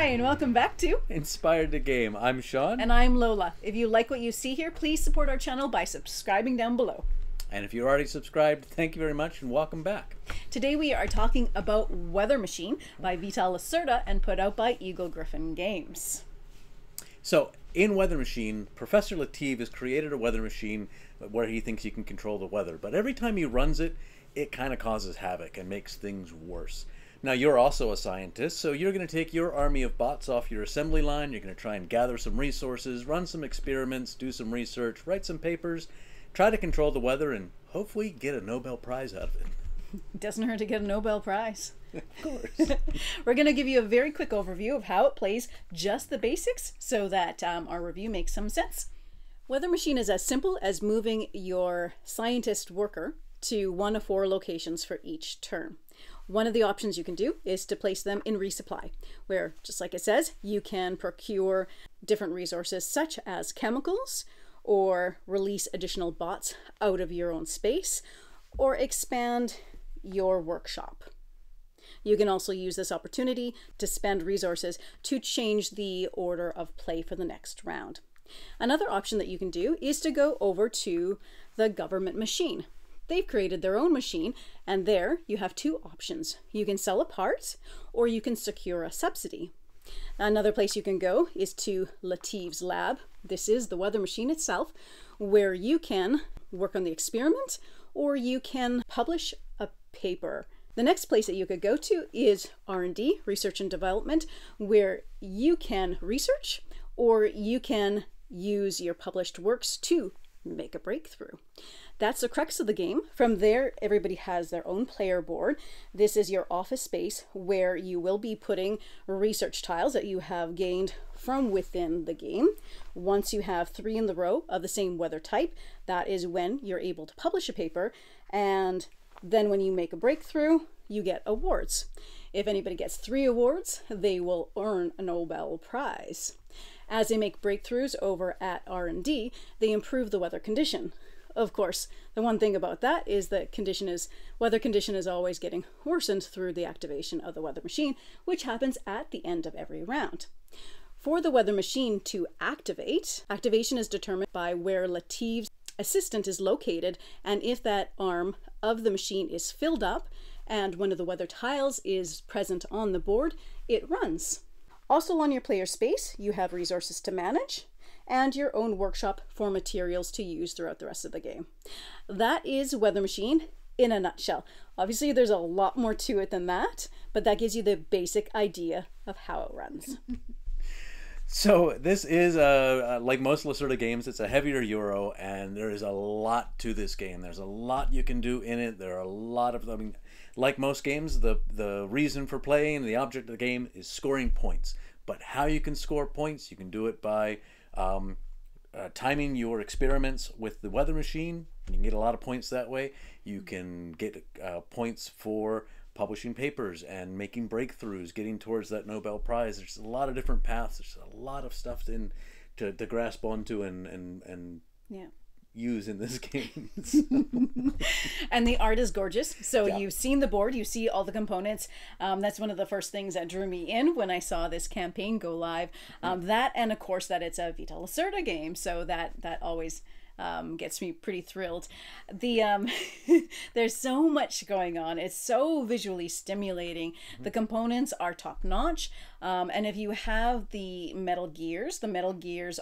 Hi, and welcome back to Inspired to Game. I'm Sean. And I'm Lola. If you like what you see here, please support our channel by subscribing down below. And if you're already subscribed, thank you very much and welcome back. Today we are talking about Weather Machine by Vital Lacerda and put out by eagle-gryphongames. So, in Weather Machine, Professor Latif has created a weather machine where he thinks he can control the weather. But every time he runs it, it kind of causes havoc and makes things worse. Now, you're also a scientist, so you're going to take your army of bots off your assembly line. You're going to try and gather some resources, run some experiments, do some research, write some papers, try to control the weather, and hopefully get a Nobel Prize out of it. Doesn't hurt to get a Nobel Prize. Of course. We're going to give you a very quick overview of how it plays, just the basics, so that our review makes some sense. Weather Machine is as simple as moving your scientist worker to one of 4 locations for each turn. One of the options you can do is to place them in resupply, where, just like it says, you can procure different resources such as chemicals, or release additional bots out of your own space, or expand your workshop. You can also use this opportunity to spend resources to change the order of play for the next round. Another option that you can do is to go over to the government machine. They've created their own machine, and there you have 2 options. You can sell a part, or you can secure a subsidy. Another place you can go is to Latif's lab. This is the weather machine itself, where you can work on the experiment, or you can publish a paper. The next place that you could go to is R&D, research and development, where you can research, or you can use your published works to make a breakthrough. That's the crux of the game. From there, everybody has their own player board. This is your office space where you will be putting research tiles that you have gained from within the game. Once you have 3 in the row of the same weather type, that is when you're able to publish a paper. And then when you make a breakthrough, you get awards. If anybody gets 3 awards, they will earn a Nobel Prize. As they make breakthroughs over at R&D, they improve the weather condition. Of course, the one thing about that is that weather condition is always getting worsened through the activation of the weather machine, which happens at the end of every round. For the weather machine to activate, activation is determined by where Latif's assistant is located, and if that arm of the machine is filled up and one of the weather tiles is present on the board, it runs. Also on your player space, you have resources to manage and your own workshop for materials to use throughout the rest of the game. That is Weather Machine in a nutshell. Obviously, there's a lot more to it than that, but that gives you the basic idea of how it runs. So this is, like most Lacerda games, it's a heavier Euro, and there is a lot to this game. There's a lot you can do in it. There are a lot of, like most games, the reason for playing, the object of the game is scoring points. But how you can score points, you can do it by timing your experiments with the weather machine. You can get a lot of points that way. You can get points for publishing papers and making breakthroughs, getting towards that Nobel Prize. There's a lot of different paths. There's a lot of stuff to grasp onto and yeah, use in this game. And the art is gorgeous. So yeah. You've seen the board, you see all the components. That's one of the first things that drew me in when I saw this campaign go live. That, and of course that it's a Vital Lacerda game, so that always gets me pretty thrilled. There's so much going on. It's so visually stimulating. The components are top notch. And if you have the metal gears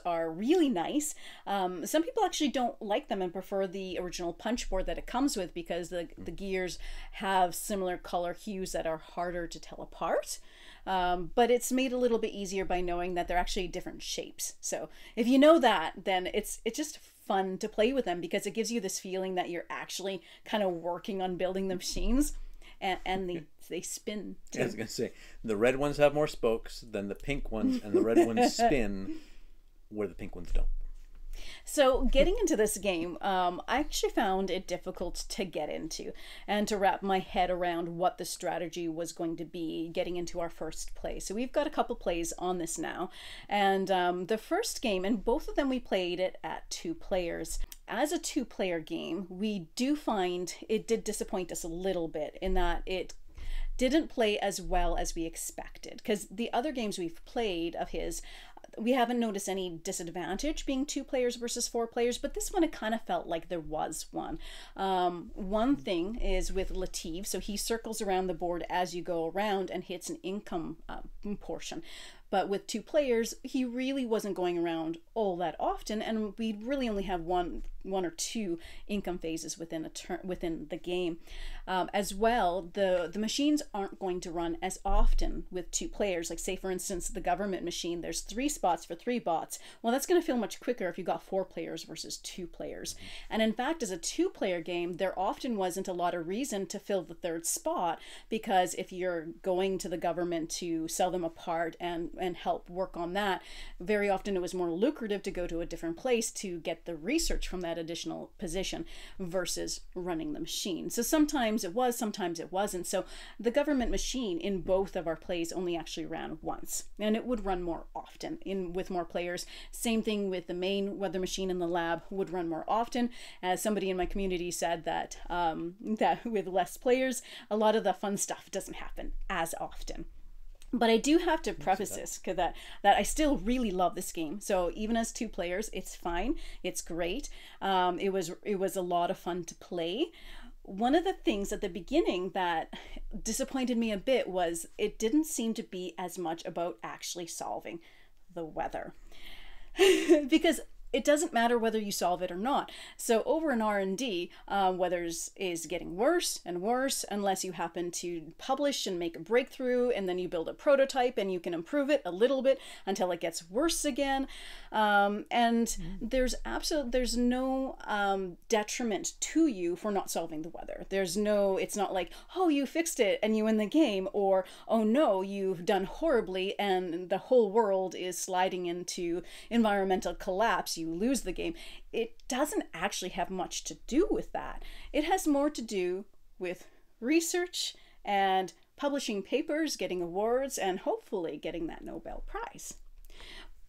are really nice. Some people actually don't like them and prefer the original punch board that it comes with, because the gears have similar color hues that are harder to tell apart. But it's made a little bit easier by knowing that they're actually different shapes. So if you know that, then it's just fun to play with them, because it gives you this feeling that you're actually kind of working on building the machines, and they spin too. I was gonna say, the red ones have more spokes than the pink ones, and the red ones spin where the pink ones don't. So getting into this game, I actually found it difficult to get into and to wrap my head around what the strategy was going to be getting into our first play. So we've got a couple plays on this now, and the first game, and both of them we played it at 2 players. As a 2-player game, we do find it did disappoint us a little bit in that it didn't play as well as we expected. Because the other games we've played of his, we haven't noticed any disadvantage being 2 players versus 4 players, but this one it kind of felt like there was one. One thing is with Latif, so he circles around the board as you go around and hits an income portion. But with 2 players, he really wasn't going around all that often, and we really only have one or two income phases within a turn within the game. As well, the machines aren't going to run as often with 2 players. Like, say for instance, the government machine, there's 3 spots for 3 bots. Well, that's going to feel much quicker if you got 4 players versus 2 players. And in fact, as a 2-player game, there often wasn't a lot of reason to fill the 3rd spot, because if you're going to the government to sell them a part and help work on that, very often it was more lucrative to go to a different place to get the research from that additional position versus running the machine. So sometimes it was, sometimes it wasn't. So the government machine in both of our plays only actually ran once, and it would run more often with more players. Same thing with the main weather machine in the lab, would run more often. As somebody in my community said that that with less players, a lot of the fun stuff doesn't happen as often. But I do have to preface this because that I still really love this game. So even as 2 players, it's fine. It's great. It was a lot of fun to play. One of the things at the beginning that disappointed me a bit was it didn't seem to be as much about actually solving the weather. Because it doesn't matter whether you solve it or not. So over in R&D, weather is getting worse and worse unless you happen to publish and make a breakthrough, and then you build a prototype and you can improve it a little bit until it gets worse again. And there's no detriment to you for not solving the weather. It's not like, oh, you fixed it and you win the game, or oh no, you've done horribly and the whole world is sliding into environmental collapse. You lose the game. It doesn't actually have much to do with that. It has more to do with research and publishing papers, getting awards, and hopefully getting that Nobel Prize.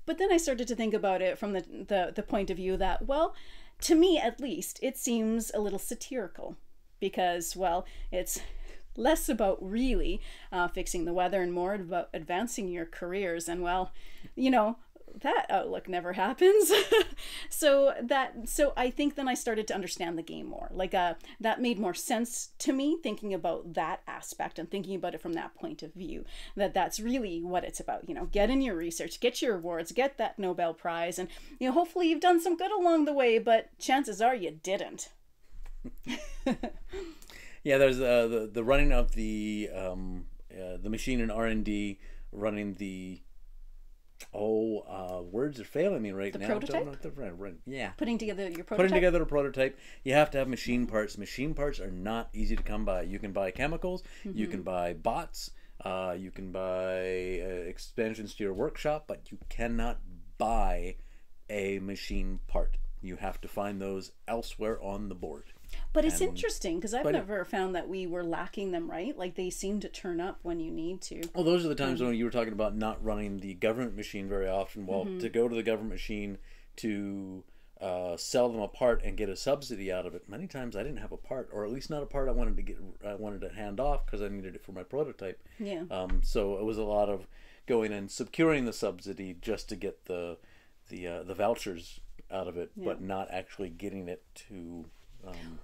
But then I started to think about it from the point of view that, well, to me at least, it seems a little satirical, because, well, it's less about really fixing the weather and more about advancing your careers. And, well, that outlook never happens. So I think then I started to understand the game more. Like that made more sense to me, thinking about that aspect and thinking about it from that point of view, that's really what it's about. Get in your research, get your awards, get that Nobel Prize, and hopefully you've done some good along the way, but chances are you didn't. Yeah, there's the running of the machine in R&D, running the words are failing me right now. Prototype? Yeah. Putting together your prototype? Putting together a prototype. You have to have machine parts. Machine parts are not easy to come by. You can buy chemicals. You can buy bots. You can buy expansions to your workshop, but you cannot buy a machine part. You have to find those elsewhere on the board. But it's interesting because I've never found that we were lacking them, right? Like they seem to turn up when you need to. Well, those are the times when you were talking about not running the government machine very often. Well, to go to the government machine to sell them a part and get a subsidy out of it, many times I didn't have a part, or at least not a part I wanted to hand off because I needed it for my prototype. Yeah. So it was a lot of going and securing the subsidy just to get the vouchers out of it, but not actually getting it to.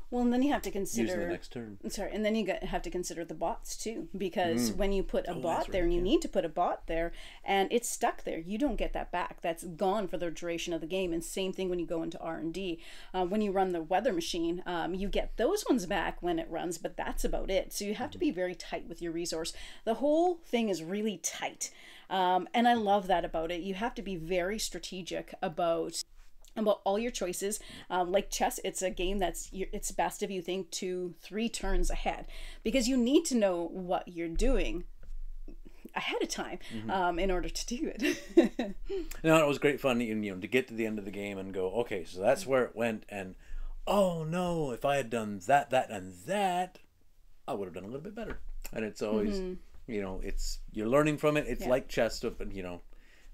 Well, and then you have to consider the next term. Sorry, and then you have to consider the bots too, because when you put a bot there, and you need to put a bot there, and it's stuck there, you don't get that back. That's gone for the duration of the game. And same thing when you go into R&D. When you run the weather machine, you get those ones back when it runs, but that's about it. So you have to be very tight with your resource. The whole thing is really tight, and I love that about it. You have to be very strategic about all your choices. Like chess, it's a game it's best if you think 2-3 turns ahead, because you need to know what you're doing ahead of time in order to do it. No, it was great fun, to get to the end of the game and go, okay, so that's where it went, and oh no, if I had done that, and that, I would have done a little bit better. And it's always, it's you're learning from it. It's like chess, but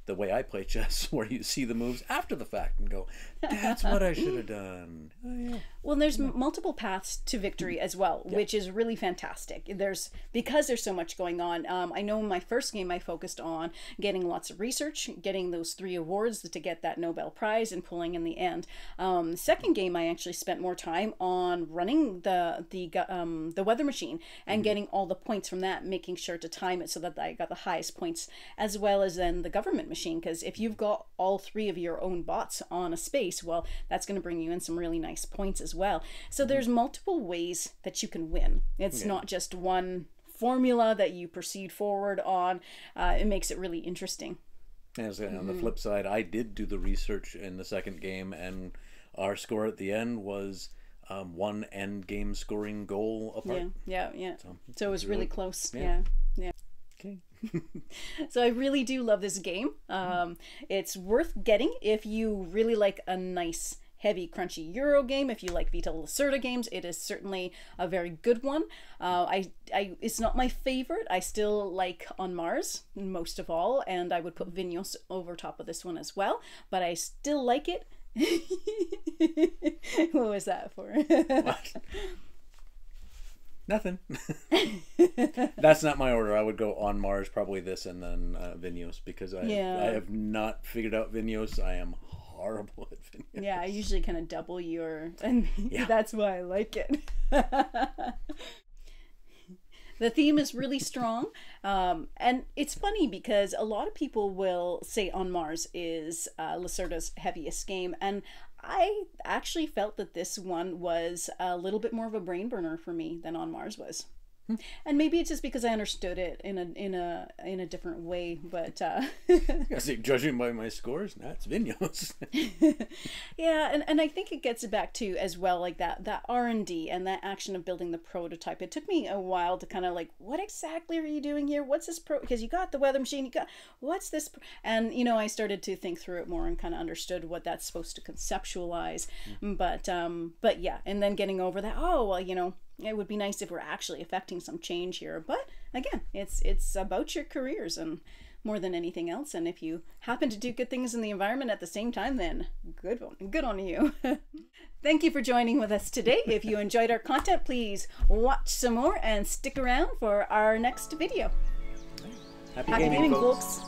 the way I play chess, where you see the moves after the fact and go, that's what I should have done. Oh, yeah. Well, there's multiple paths to victory as well, which is really fantastic. Because there's so much going on. I know in my first game I focused on getting lots of research, getting those 3 awards to get that Nobel Prize, and pulling in the end. Second game I actually spent more time on running the weather machine and getting all the points from that, making sure to time it so that I got the highest points, as well as then the government machine, because if you've got all 3 of your own bots on a space, well, that's going to bring you in some really nice points as well. So there's multiple ways that you can win. It's not just one formula that you proceed forward on. It makes it really interesting. As on the flip side, I did do the research in the second game, and our score at the end was 1 end game scoring goal apart. Yeah. So it was really close. Yeah. Okay. So I really do love this game. It's worth getting if you really like a nice, heavy, crunchy Euro game. If you like Vital Lacerda games, it is certainly a very good one. It's not my favorite. I still like On Mars most of all, and I would put Vinhos over top of this one as well, but I still like it. What was that for? What? Nothing. That's not my order. I would go On Mars, probably this, and then Vinhos, because I have not figured out Vinhos. I am horrible at Vinhos. Yeah, I usually kind of double your, and that's why I like it. The theme is really strong, and it's funny because a lot of people will say On Mars is Lacerda's heaviest game, and I actually felt that this one was a little bit more of a brain burner for me than On Mars was. And maybe it's just because I understood it in a different way, but I see, judging by my scores, that's Vinhos. Yeah, and I think it gets it back to as well, like that R&D and that action of building the prototype. It took me a while to kind of like, what exactly are you doing here? What's this because you got the weather machine, what's this and I started to think through it more and kind of understood what that's supposed to conceptualize. But yeah, and then getting over that, it would be nice if we're actually affecting some change here. But again, it's about your careers and more than anything else. And if you happen to do good things in the environment at the same time, then good on you. Thank you for joining with us today. If you enjoyed our content, please watch some more and stick around for our next video. Happy gaming, folks.